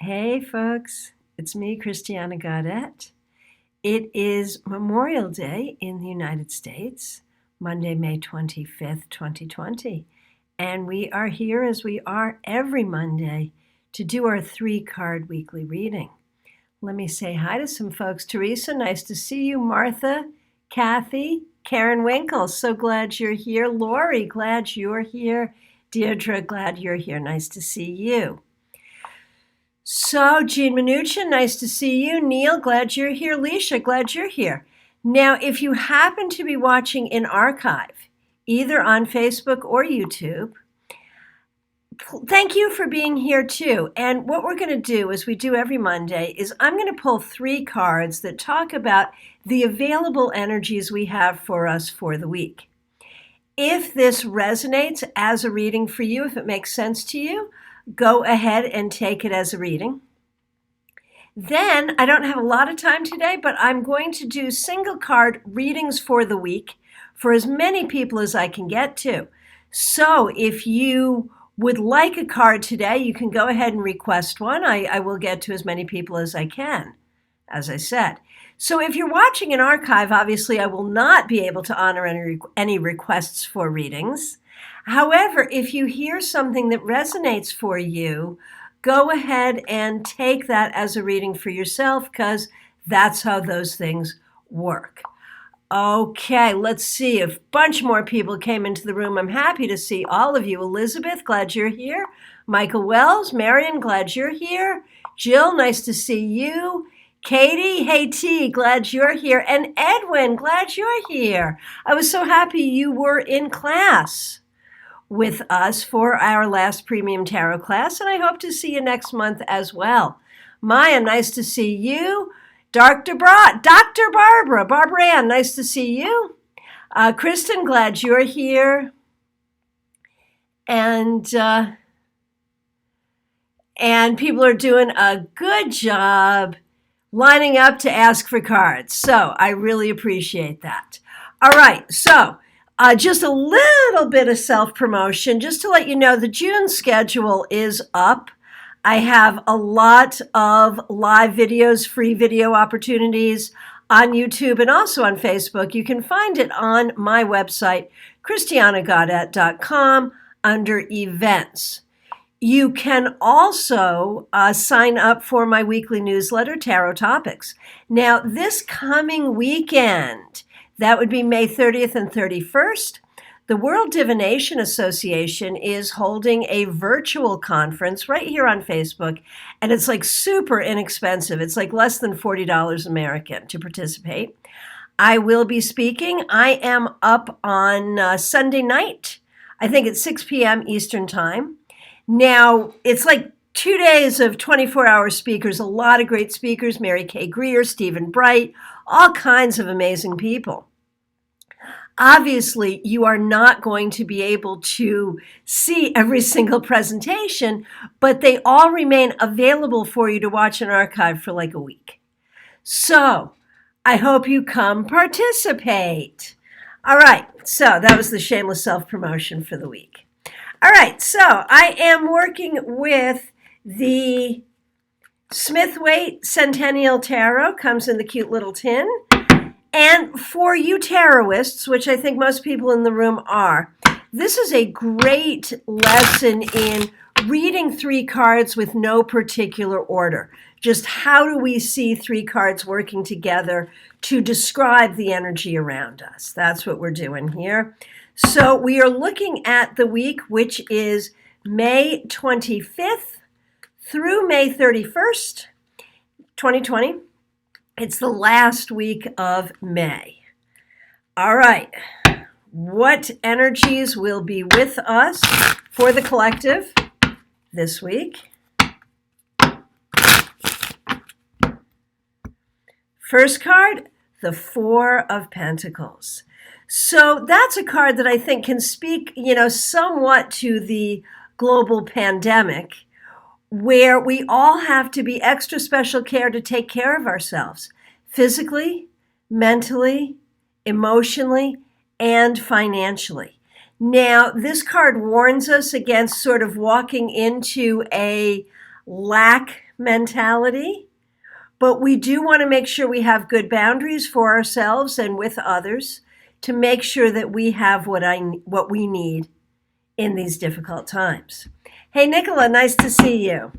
Hey folks, it's me, Christiana Gaudet. It is Memorial Day in the United States, Monday, May 25th, 2020. And we are here as we are every Monday to do our 3-card weekly reading. Let me say hi to some folks. Teresa, nice to see you. Martha, Kathy, Karen Winkle, so glad you're here. Lori, glad you're here. Deirdre, glad you're here. Nice to see you. So, Jean Mnuchin, nice to see you. Neil, glad you're here. Leisha, glad you're here. Now, if you happen to be watching in archive, either on Facebook or YouTube, thank you for being here too. And what we're going to do, as we do every Monday, is I'm going to pull 3 cards that talk about the available energies we have for us for the week. If this resonates as a reading for you, if it makes sense to you, go ahead and take it as a reading. Then, I don't have a lot of time today, but I'm going to do single card readings for the week for as many people as I can get to. So if you would like a card today, you can go ahead and request one. I will get to as many people as I can, as I said. So if you're watching an archive, obviously I will not be able to honor any requests for readings. However, if you hear something that resonates for you, go ahead and take that as a reading for yourself, because that's how those things work. Okay, let's see. If a bunch more people came into the room, I'm happy to see all of you. Elizabeth, glad you're here. Michael Wells, Marion, glad you're here. Jill, nice to see you. Katie, hey T, glad you're here. And Edwin, glad you're here. I was so happy you were in class with us for our last premium tarot class, and I hope to see you next month as well. Maya, nice to see you. Dr. Barbara Ann, nice to see you. Kristen, glad you're here. And people are doing a good job lining up to ask for cards. So I really appreciate that. All right, so just a little bit of self-promotion, just to let you know the June schedule is up. I have a lot of live videos, free video opportunities on YouTube and also on Facebook. You can find it on my website, christianagaudet.com, under events. You can also sign up for my weekly newsletter, Tarot Topics. Now, this coming weekend, that would be May 30th and 31st, the World Divination Association is holding a virtual conference right here on Facebook, and it's like super inexpensive. It's like less than $40 American to participate. I will be speaking. I am up on Sunday night, I think it's 6 p.m. Eastern Time. Now, it's like 2 days of 24-hour speakers, a lot of great speakers, Mary Kay Greer, Stephen Bright, all kinds of amazing people. Obviously, you are not going to be able to see every single presentation, but they all remain available for you to watch in archive for like a week. So, I hope you come participate. All right, so that was the shameless self-promotion for the week. All right, so I am working with the Smith-Waite Centennial Tarot, comes in the cute little tin. And for you tarotists, which I think most people in the room are, this is a great lesson in reading 3 cards with no particular order. Just how do we see 3 cards working together to describe the energy around us? That's what we're doing here. So we are looking at the week, which is May 25th through May 31st, 2020. It's the last week of May. All right. What energies will be with us for the collective this week? First card, the 4 of Pentacles. So that's a card that I think can speak, somewhat to the global pandemic, where we all have to be extra special care to take care of ourselves, physically, mentally, emotionally, and financially. Now, this card warns us against sort of walking into a lack mentality, but we do want to make sure we have good boundaries for ourselves and with others to make sure that we have what we need in these difficult times. Hey, Nicola, nice to see you.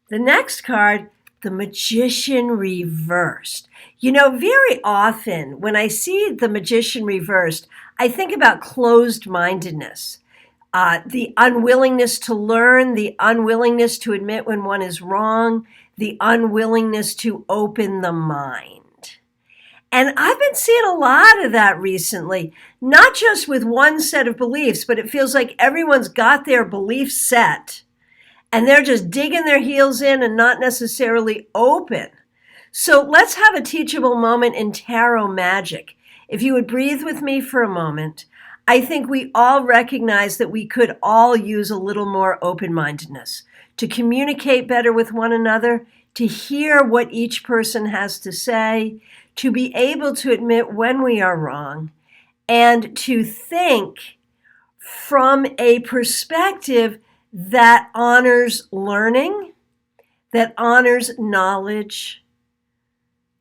The next card, the Magician reversed. You know, very often when I see the Magician reversed, I think about closed-mindedness, the unwillingness to learn, the unwillingness to admit when one is wrong, the unwillingness to open the mind. And I've been seeing a lot of that recently, not just with one set of beliefs, but it feels like everyone's got their belief set and they're just digging their heels in and not necessarily open. So let's have a teachable moment in tarot magic. If you would breathe with me for a moment, I think we all recognize that we could all use a little more open-mindedness to communicate better with one another, to hear what each person has to say, to be able to admit when we are wrong, and to think from a perspective that honors learning, that honors knowledge,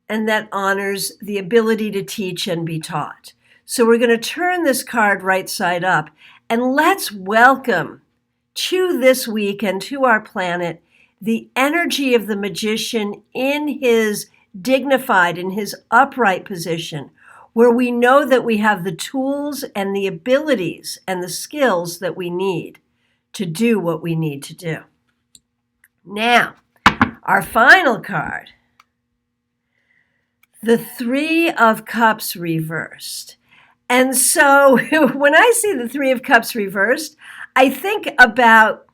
and that honors the ability to teach and be taught. So we're going to turn this card right side up, and let's welcome to this week and to our planet the energy of the Magician in his dignified, in his upright position, where we know that we have the tools and the abilities and the skills that we need to do what we need to do. Now, our final card, the Three of Cups reversed. And so when I see the Three of Cups reversed, I think about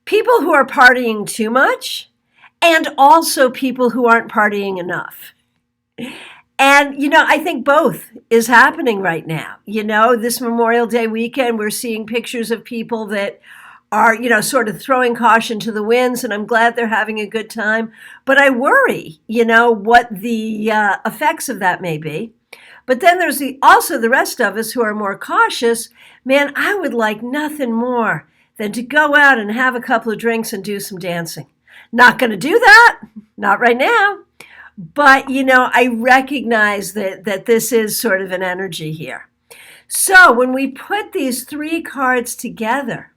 people who are partying too much and also people who aren't partying enough. And, you know, I think both is happening right now. You know, this Memorial Day weekend, we're seeing pictures of people that are, you know, sort of throwing caution to the winds, and I'm glad they're having a good time. But I worry, you know, what the effects of that may be. But then there's also the rest of us who are more cautious. Man, I would like nothing more than to go out and have a couple of drinks and do some dancing. Not going to do that, not right now. But, you know, I recognize that this is sort of an energy here. So when we put these three cards together,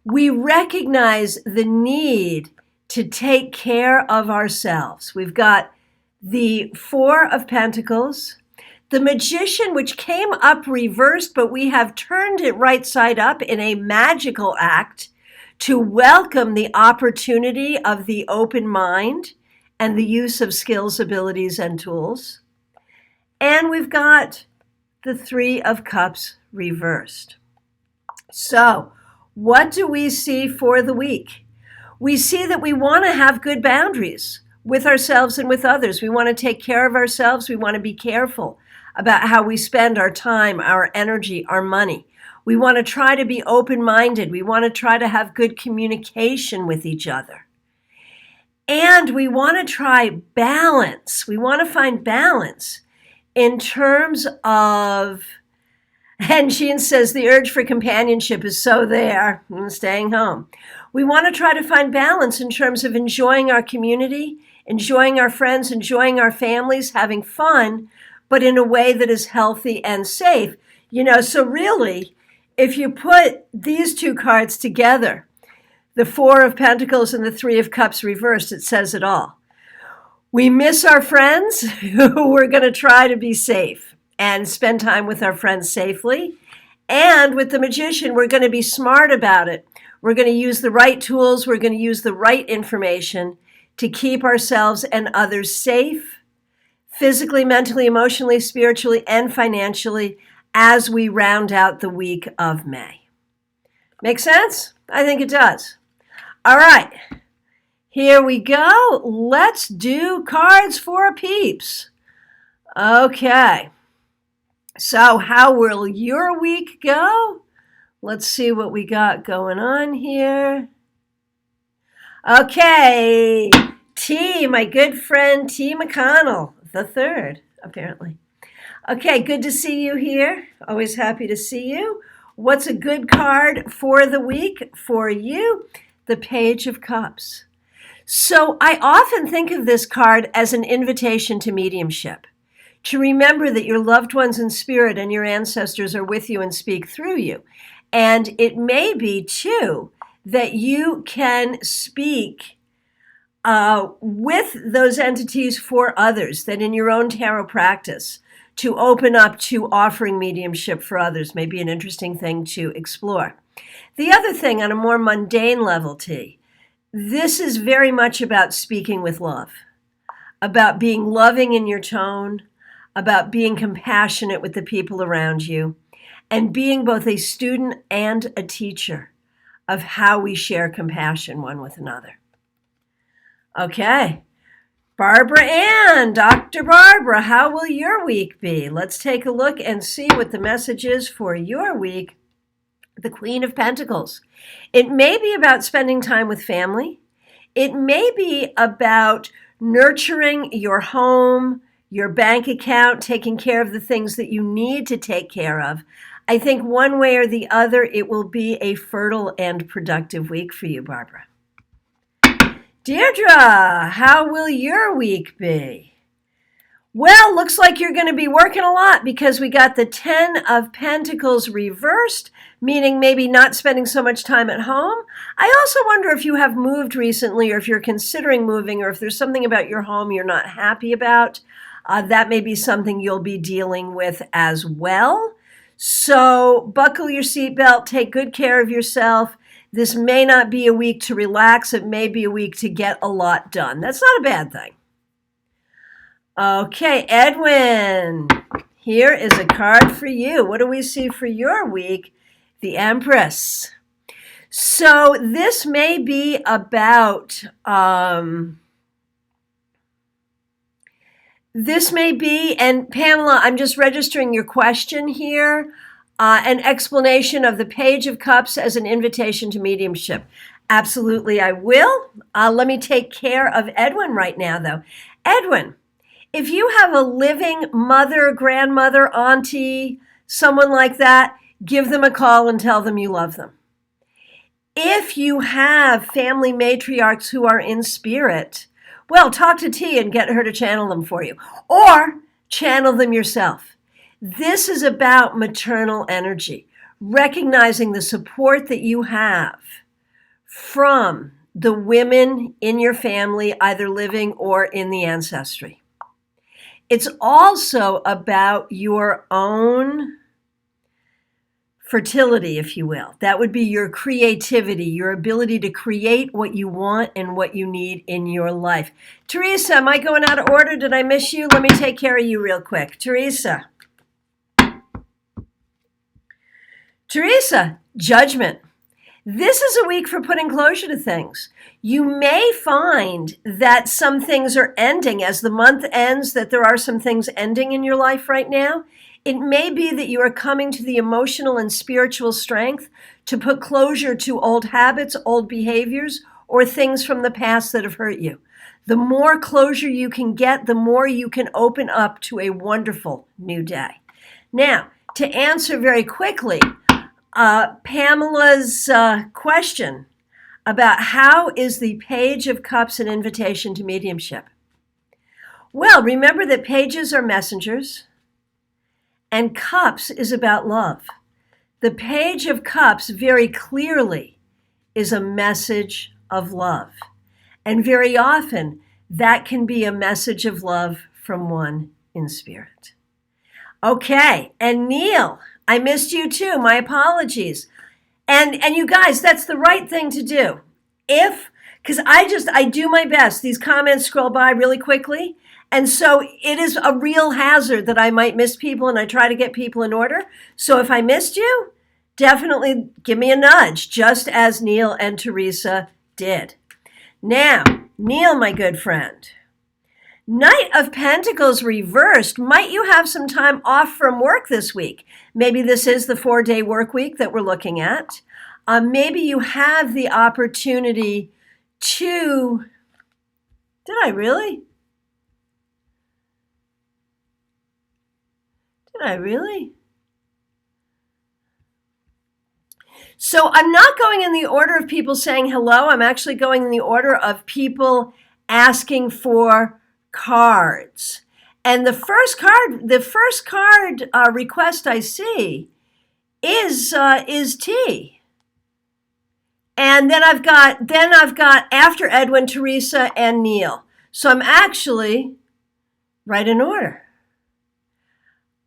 we recognize the need to take care of ourselves. We've got the Four of Pentacles, the Magician, which came up reversed, but we have turned it right side up in a magical act to welcome the opportunity of the open mind and the use of skills, abilities, and tools. And we've got the Three of Cups reversed. So, what do we see for the week? We see that we want to have good boundaries with ourselves and with others. We want to take care of ourselves. We want to be careful about how we spend our time, our energy, our money. We want to try to be open-minded. We want to try to have good communication with each other. And we want to try balance. We want to find balance in terms of, and Jean says the urge for companionship is so there, and staying home. We want to try to find balance in terms of enjoying our community, enjoying our friends, enjoying our families, having fun, but in a way that is healthy and safe. You know, so really, if you put these two cards together, the Four of Pentacles and the Three of Cups reversed, it says it all. We miss our friends. We're going to try to be safe and spend time with our friends safely. And with the Magician, we're going to be smart about it. We're going to use the right tools. We're going to use the right information to keep ourselves and others safe, physically, mentally, emotionally, spiritually, and financially as we round out the week of May. Make sense? I think it does. All right, here we go. Let's do cards for peeps. Okay, so how will your week go? Let's see what we got going on here. Okay, T, my good friend T. McConnell, the third, apparently. Okay, good to see you here. Always happy to see you. What's a good card for the week for you? The Page of Cups. So I often think of this card as an invitation to mediumship, to remember that your loved ones in spirit and your ancestors are with you and speak through you. And it may be, too, that you can speak with those entities for others, that in your own tarot practice, to open up to offering mediumship for others may be an interesting thing to explore. The other thing, on a more mundane level, T, this is very much about speaking with love, about being loving in your tone, about being compassionate with the people around you, and being both a student and a teacher of how we share compassion one with another. Okay, Barbara Ann, Dr. Barbara, how will your week be? Let's take a look and see what the message is for your week. The Queen of Pentacles. It may be about spending time with family. It may be about nurturing your home, your bank account, taking care of the things that you need to take care of. I think one way or the other, it will be a fertile and productive week for you, Barbara. Deirdre, how will your week be? Well, looks like you're going to be working a lot because we got the 10 of Pentacles reversed, meaning maybe not spending so much time at home. I also wonder if you have moved recently or if you're considering moving or if there's something about your home you're not happy about. That may be something you'll be dealing with as well. So buckle your seatbelt, take good care of yourself. This may not be a week to relax. It may be a week to get a lot done. That's not a bad thing. Okay, Edwin, here is a card for you. What do we see for your week? The Empress. So this may be about, and Pamela, I'm just registering your question here, an explanation of the Page of Cups as an invitation to mediumship. Absolutely, I will. Let me take care of Edwin right now, though. Edwin, if you have a living mother, grandmother, auntie, someone like that, give them a call and tell them you love them. If you have family matriarchs who are in spirit, well, talk to T and get her to channel them for you, or channel them yourself. This is about maternal energy, recognizing the support that you have from the women in your family, either living or in the ancestry. It's also about your own fertility, if you will. That would be your creativity, your ability to create what you want and what you need in your life. Teresa, am I going out of order? Did I miss you? Let me take care of you real quick. Teresa, Judgment. This is a week for putting closure to things. You may find that some things are ending as the month ends, that there are some things ending in your life right now. It may be that you are coming to the emotional and spiritual strength to put closure to old habits, old behaviors, or things from the past that have hurt you. The more closure you can get, the more you can open up to a wonderful new day. Now, to answer very quickly, Pamela's question about how is the Page of Cups an invitation to mediumship? Well, remember that pages are messengers and cups is about love. The Page of Cups very clearly is a message of love. And very often that can be a message of love from one in spirit. Okay, and Neil, I missed you too. My apologies. And you guys, that's the right thing to do. Because I do my best. These comments scroll by really quickly. And so it is a real hazard that I might miss people, and I try to get people in order. So if I missed you, definitely give me a nudge, just as Neil and Teresa did. Now, Neil, my good friend, Knight of Pentacles reversed. Might you have some time off from work this week? Maybe this is the 4-day work week that we're looking at. Maybe you have the opportunity to, did I really? So I'm not going in the order of people saying hello. I'm actually going in the order of people asking for cards. And the first card request I see is tea. And then I've got after Edwin, Teresa, and Neil. So I'm actually right in order.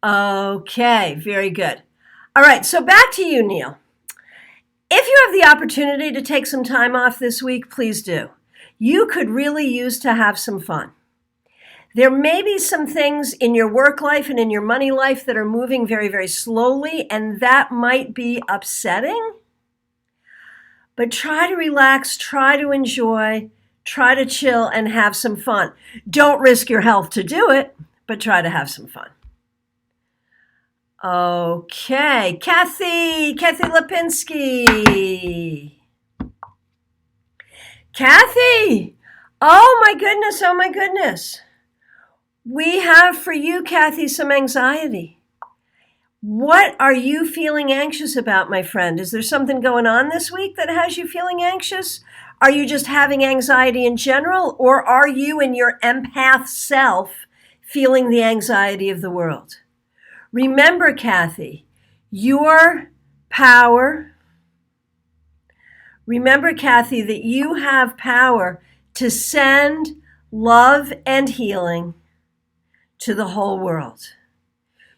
Okay, very good. All right, so back to you, Neil. If you have the opportunity to take some time off this week, please do. You could really use to have some fun. There may be some things in your work life and in your money life that are moving very, very slowly, and that might be upsetting. But try to relax, try to enjoy, try to chill, and have some fun. Don't risk your health to do it, but try to have some fun. Okay, Kathy Lipinski. Kathy, oh my goodness. We have for you, Kathy, some anxiety. What are you feeling anxious about, my friend? Is there something going on this week that has you feeling anxious? Are you just having anxiety in general, or are you in your empath self feeling the anxiety of the world? Remember, Kathy, your power. Remember, Kathy, that you have power to send love and healing to the whole world.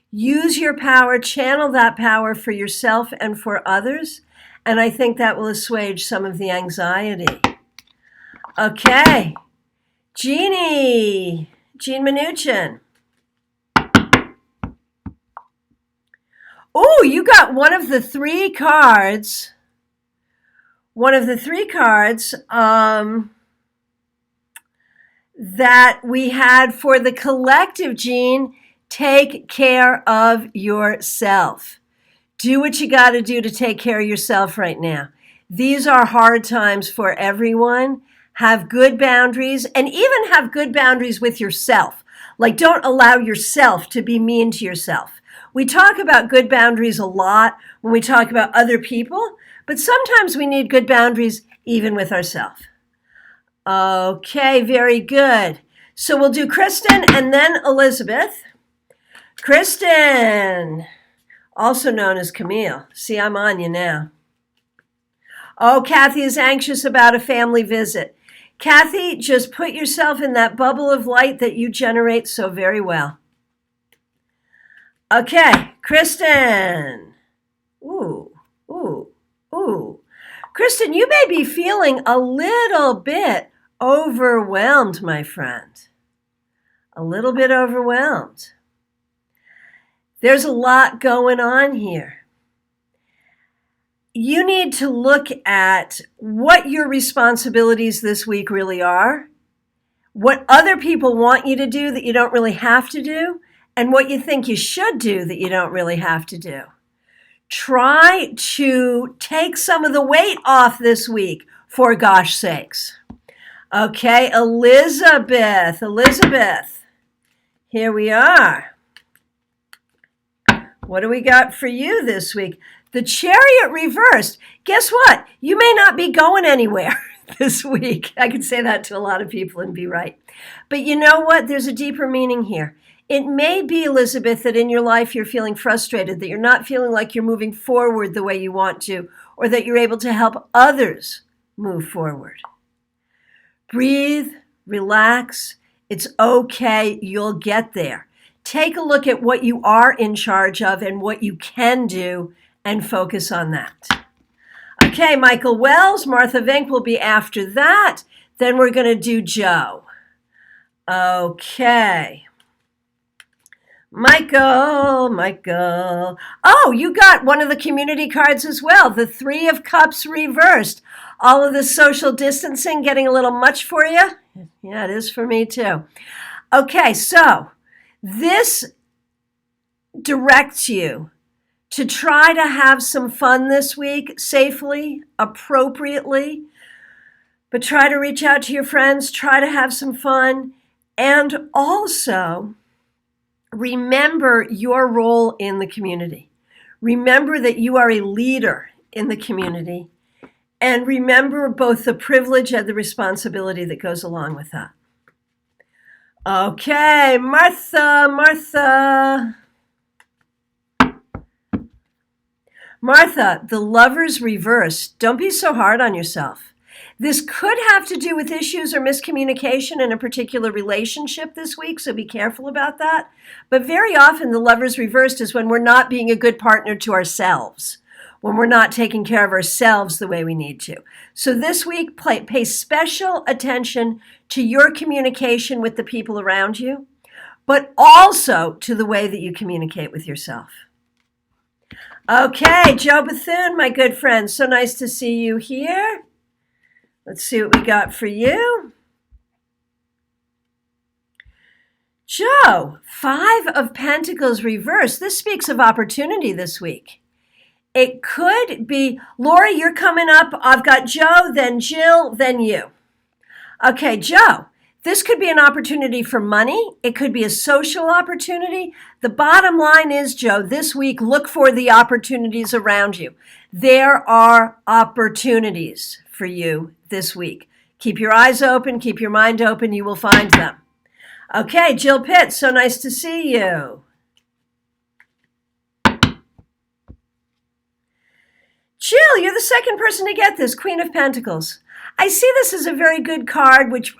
Use your power, channel that power for yourself and for others, and I think that will assuage some of the anxiety. Okay, Jean Mnuchin. Oh, you got one of the three cards. That we had for the collective, Jean. Take care of yourself. Do what you got to do to take care of yourself right now. These are hard times for everyone. Have good boundaries, and even have good boundaries with yourself. Like, don't allow yourself to be mean to yourself. We talk about good boundaries a lot when we talk about other people, but sometimes we need good boundaries even with ourselves. Okay, very good. So we'll do Kristen and then Elizabeth. Kristen, also known as Camille. See, I'm on you now. Oh, Kathy is anxious about a family visit. Kathy, just put yourself in that bubble of light that you generate so very well. Okay, Kristen. Ooh. Kristen, you may be feeling a little bit overwhelmed, my friend. A little bit overwhelmed. There's a lot going on here. You need to look at what your responsibilities this week really are, what other people want you to do that you don't really have to do, and what you think you should do that you don't really have to do. Try to take some of the weight off this week, for gosh sakes. Okay, Elizabeth, here we are. What do we got for you this week? The Chariot reversed. Guess what? You may not be going anywhere this week. I could say that to a lot of people and be right. But you know what? There's a deeper meaning here. It may be, Elizabeth, that in your life you're feeling frustrated, that you're not feeling like you're moving forward the way you want to, or that you're able to help others move forward. Breathe, relax. It's okay. You'll get there. Take a look at what you are in charge of and what you can do and focus on that. Okay, Michael Wells, Martha Vink will be after that. Then we're going to do Joe. Okay. Michael. Oh, you got one of the community cards as well. The Three of Cups reversed. All of the social distancing getting a little much for you? Yeah, it is for me too. Okay, so this directs you to try to have some fun this week, safely, appropriately, but try to reach out to your friends, try to have some fun, and also remember your role in the community. Remember that you are a leader in the community, and remember both the privilege and the responsibility that goes along with that. Okay, Martha, the Lover's reverse. Don't be so hard on yourself. This could have to do with issues or miscommunication in a particular relationship this week, so be careful about that. But very often the Lover's reversed is when we're not being a good partner to ourselves, when we're not taking care of ourselves the way we need to. So this week, pay special attention to your communication with the people around you, but also to the way that you communicate with yourself. Okay, Joe Bethune, my good friend, so nice to see you here. Let's see what we got for you. Joe, 5 of Pentacles reversed. This speaks of opportunity this week. It could be, Lori, you're coming up. I've got Joe, then Jill, then you. Okay, Joe, this could be an opportunity for money. It could be a social opportunity. The bottom line is, Joe, this week, look for the opportunities around you. There are opportunities for you this week. Keep your eyes open, keep your mind open, you will find them. Okay, Jill Pitt, so nice to see you. Jill, you're the second person to get this, Queen of Pentacles. I see this as a very good card, which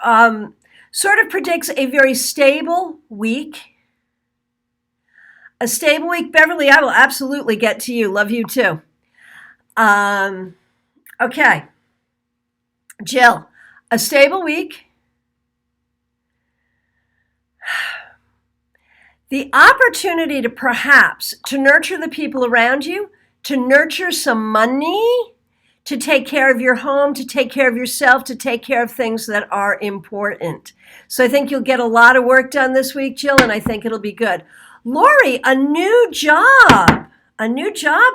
sort of predicts a very stable week. A stable week. Beverly, I will absolutely get to you. Love you too. Okay. Jill, a stable week. The opportunity to perhaps to nurture the people around you, to nurture some money, to take care of your home, to take care of yourself, to take care of things that are important. So I think you'll get a lot of work done this week, Jill, and I think it'll be good. Lori, a new job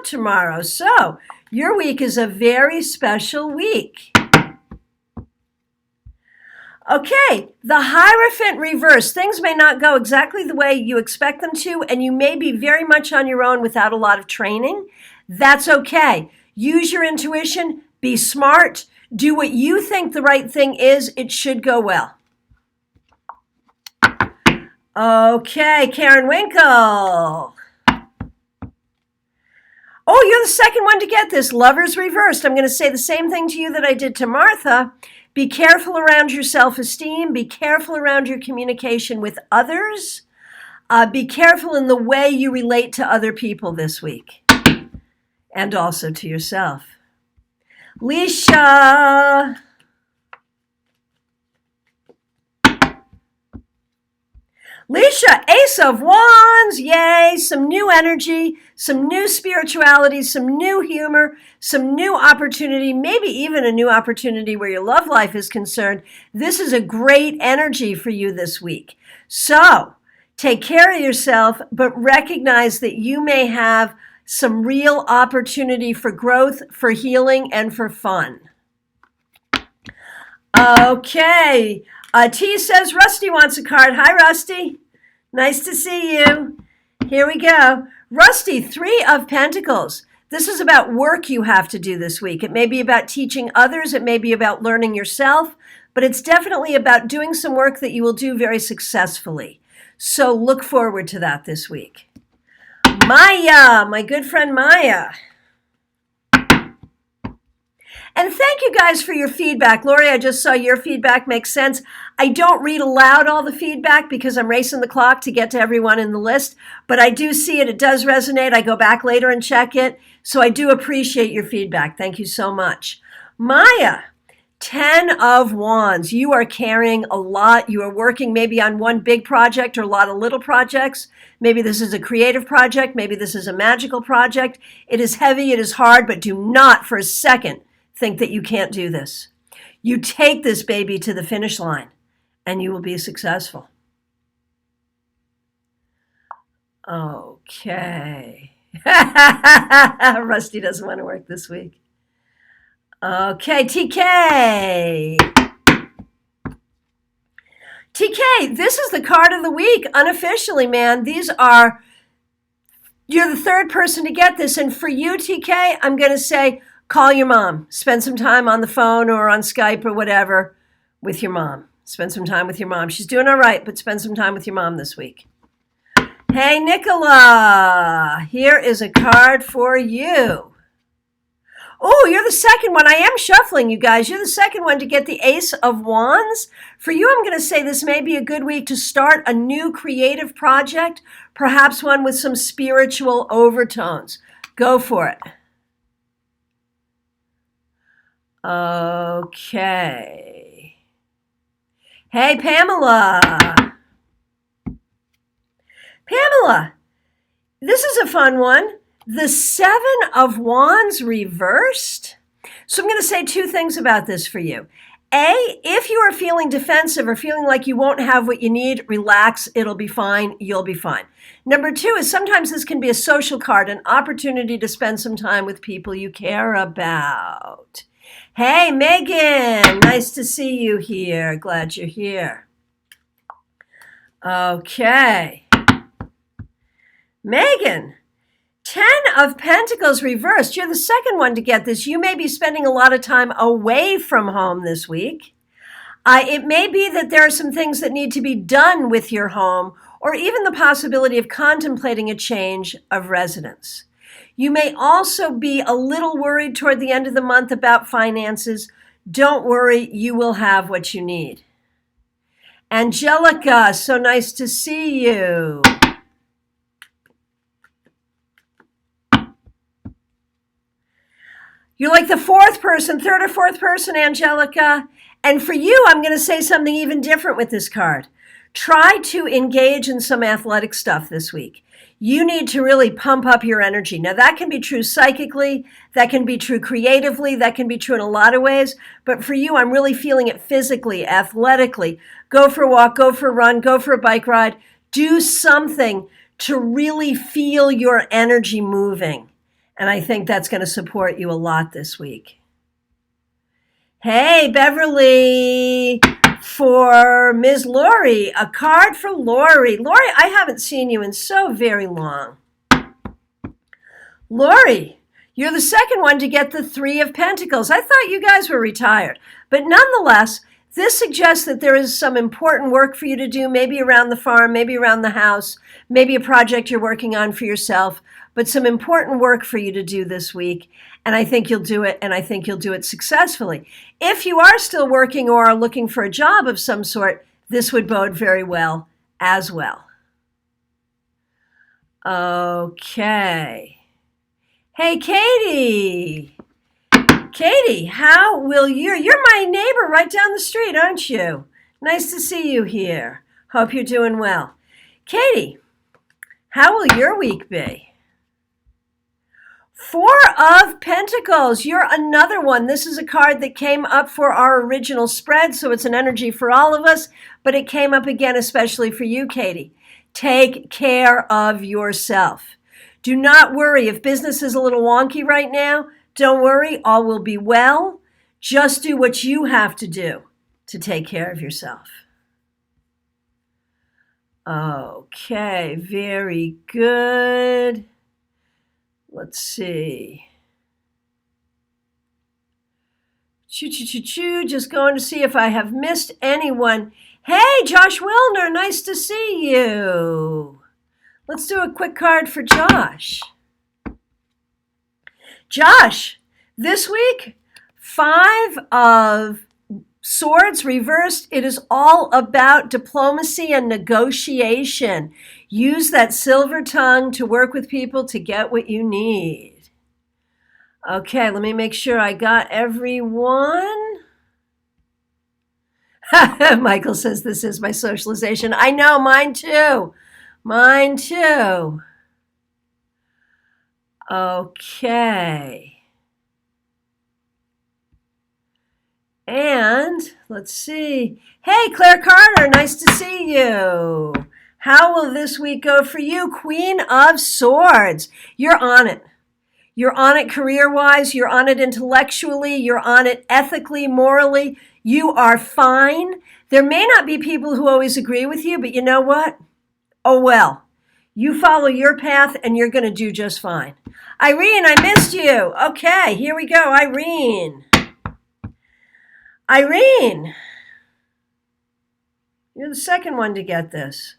tomorrow. So your week is a very special week. Okay, the Hierophant reverse. Things may not go exactly the way you expect them to, and you may be very much on your own without a lot of training. That's okay. Use your intuition, be smart, do what you think the right thing is. It should go well. Okay, Karen Winkle. Oh, you're the second one to get this. Lover's reversed. I'm going to say the same thing to you that I did to Martha. Be careful around your self-esteem. Be careful around your communication with others. Be careful in the way you relate to other people this week. And also to yourself. Leisha. Leisha, Ace of Wands, yay, some new energy, some new spirituality, some new humor, some new opportunity, maybe even a new opportunity where your love life is concerned. This is a great energy for you this week. So take care of yourself, but recognize that you may have some real opportunity for growth, for healing, and for fun. Okay. T says Rusty wants a card. Hi, Rusty. Nice to see you. Here we go. Rusty, 3 of Pentacles. This is about work you have to do this week. It may be about teaching others. It may be about learning yourself. But it's definitely about doing some work that you will do very successfully. So look forward to that this week. Maya, my good friend Maya. And thank you guys for your feedback. Lori, I just saw your feedback makes sense. I don't read aloud all the feedback because I'm racing the clock to get to everyone in the list, but I do see it. It does resonate. I go back later and check it. So I do appreciate your feedback. Thank you so much. Maya, 10 of Wands. You are carrying a lot. You are working maybe on one big project or a lot of little projects. Maybe this is a creative project. Maybe this is a magical project. It is heavy. It is hard, but do not for a second think that you can't do this. You take this baby to the finish line and you will be successful. Okay. Rusty doesn't want to work this week. Okay, TK. TK, this is the card of the week, unofficially, man. These are You're the third person to get this. And for you, TK, I'm going to say, call your mom. Spend some time on the phone or on Skype or whatever with your mom. Spend some time with your mom. She's doing all right, but spend some time with your mom this week. Hey, Nicola, here is a card for you. Oh, you're the second one. I am shuffling, you guys. You're the second one to get the Ace of Wands. For you, I'm going to say this may be a good week to start a new creative project, perhaps one with some spiritual overtones. Go for it. Okay. Hey, Pamela. Pamela, this is a fun one. The Seven of Wands reversed. So I'm going to say two things about this for you. A, if you are feeling defensive or feeling like you won't have what you need, relax. It'll be fine. You'll be fine. Number two is sometimes this can be a social card, an opportunity to spend some time with people you care about. Hey, Megan, nice to see you here. Glad you're here. Okay. Megan. 10 of Pentacles reversed. You're the second one to get this. You may be spending a lot of time away from home this week. It may be that there are some things that need to be done with your home, or even the possibility of contemplating a change of residence. You may also be a little worried toward the end of the month about finances. Don't worry, you will have what you need. Angelica, so nice to see you. You're like the third or fourth person, Angelica. And for you, I'm going to say something even different with this card. Try to engage in some athletic stuff this week. You need to really pump up your energy. Now, that can be true psychically. That can be true creatively. That can be true in a lot of ways. But for you, I'm really feeling it physically, athletically. Go for a walk, go for a run, go for a bike ride. Do something to really feel your energy moving. And I think that's going to support you a lot this week. Hey, Beverly, for Ms. Lori, a card for Lori. Lori, I haven't seen you in so very long. Lori, you're the second one to get the Three of Pentacles. I thought you guys were retired. But nonetheless, this suggests that there is some important work for you to do, maybe around the farm, maybe around the house, maybe a project you're working on for yourself, but some important work for you to do this week. And I think you'll do it, and I think you'll do it successfully. If you are still working or are looking for a job of some sort, this would bode very well as well. Okay. Hey, Katie. Katie, how will you're my neighbor right down the street, aren't you? Nice to see you here. Hope you're doing well. Katie, how will your week be? Four of Pentacles. You're another one. This is a card that came up for our original spread, so it's an energy for all of us, but it came up again especially for you, Katie. Take care of yourself. Do not worry. If business is a little wonky right now, don't worry. All will be well. Just do what you have to do to take care of yourself. Okay, very good. Let's see. Just going to see if I have missed anyone. Hey, Josh Wilner, nice to see you. Let's do a quick card for Josh. Josh, this week, 5 of Swords reversed. It is all about diplomacy and negotiation. Use that silver tongue to work with people to get what you need. Okay, let me make sure I got everyone. Michael says this is my socialization. I know, mine too. Mine too. Okay. And let's see. Hey, Claire Carter, nice to see you. How will this week go for you? Queen of Swords. You're on it. You're on it career-wise. You're on it intellectually. You're on it ethically, morally. You are fine. There may not be people who always agree with you, but you know what? Oh, well. You follow your path and you're going to do just fine. Irene, I missed you. Okay, here we go. Irene. Irene, you're the second one to get this.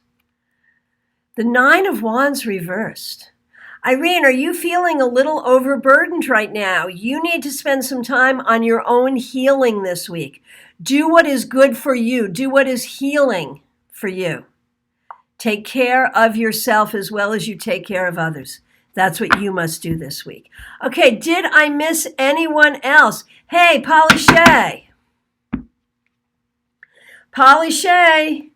The Nine of Wands reversed. Irene, are you feeling a little overburdened right now? You need to spend some time on your own healing this week. Do what is good for you. Do what is healing for you. Take care of yourself as well as you take care of others. That's what you must do this week. Okay, did I miss anyone else? Hey, Polly Shay. Polly Shay,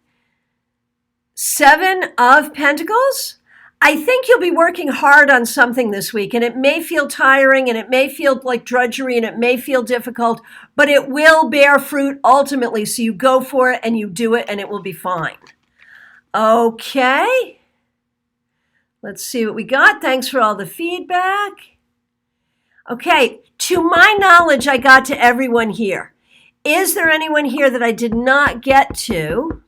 Seven of Pentacles. I think you'll be working hard on something this week, and it may feel tiring, and it may feel like drudgery, and it may feel difficult, but it will bear fruit ultimately. So you go for it and you do it, and it will be fine. Okay. Let's see what we got. Thanks for all the feedback. Okay. To my knowledge, I got to everyone here. Is there anyone here that I did not get to?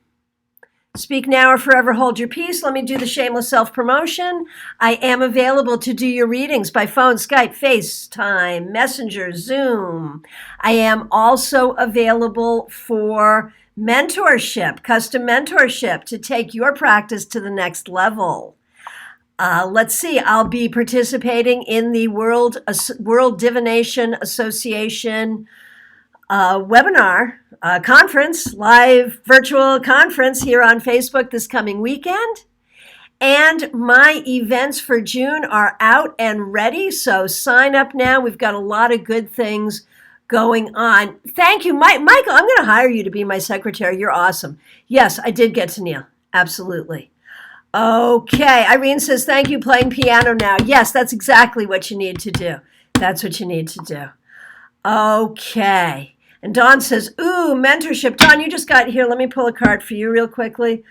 Speak now or forever hold your peace. Let me do the shameless self-promotion. I am available to do your readings by phone, Skype, FaceTime, Messenger, Zoom. I am also available for mentorship, custom mentorship to take your practice to the next level. Let's see, I'll be participating in the World Divination Association webinar conference, live virtual conference here on Facebook this coming weekend. And my events for June are out and ready, so sign up now. We've got a lot of good things going on. Thank you, Michael. I'm going to hire you to be my secretary. You're awesome. Yes, I did get to Neil. Absolutely. Okay, Irene says, thank you, playing piano now. Yes, that's exactly what you need to do. That's what you need to do. Okay. And Dawn says, ooh, mentorship. Dawn, you just got here. Let me pull a card for you real quickly.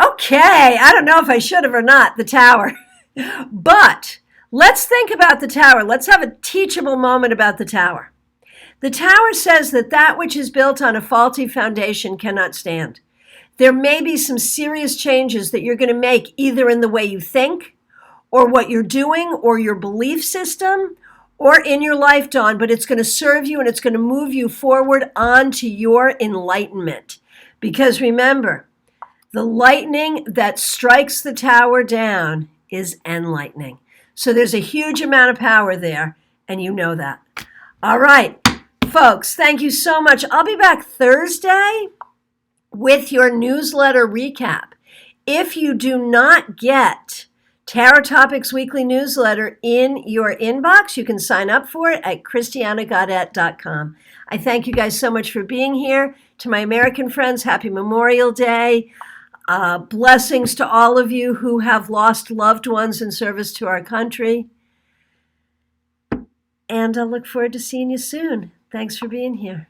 Okay, I don't know if I should have or not, the Tower. But let's think about the Tower. Let's have a teachable moment about the Tower. The Tower says that which is built on a faulty foundation cannot stand. There may be some serious changes that you're going to make either in the way you think or what you're doing or your belief system or in your life, Dawn, but it's going to serve you and it's going to move you forward onto your enlightenment. Because remember, the lightning that strikes the Tower down is enlightening. So there's a huge amount of power there, and you know that. All right, folks, thank you so much. I'll be back Thursday with your newsletter recap. If you do not get Tarot Topics Weekly Newsletter in your inbox, you can sign up for it at christianagaudet.com. I thank you guys so much for being here. To my American friends, happy Memorial Day. Blessings to all of you who have lost loved ones in service to our country. And I'll look forward to seeing you soon. Thanks for being here.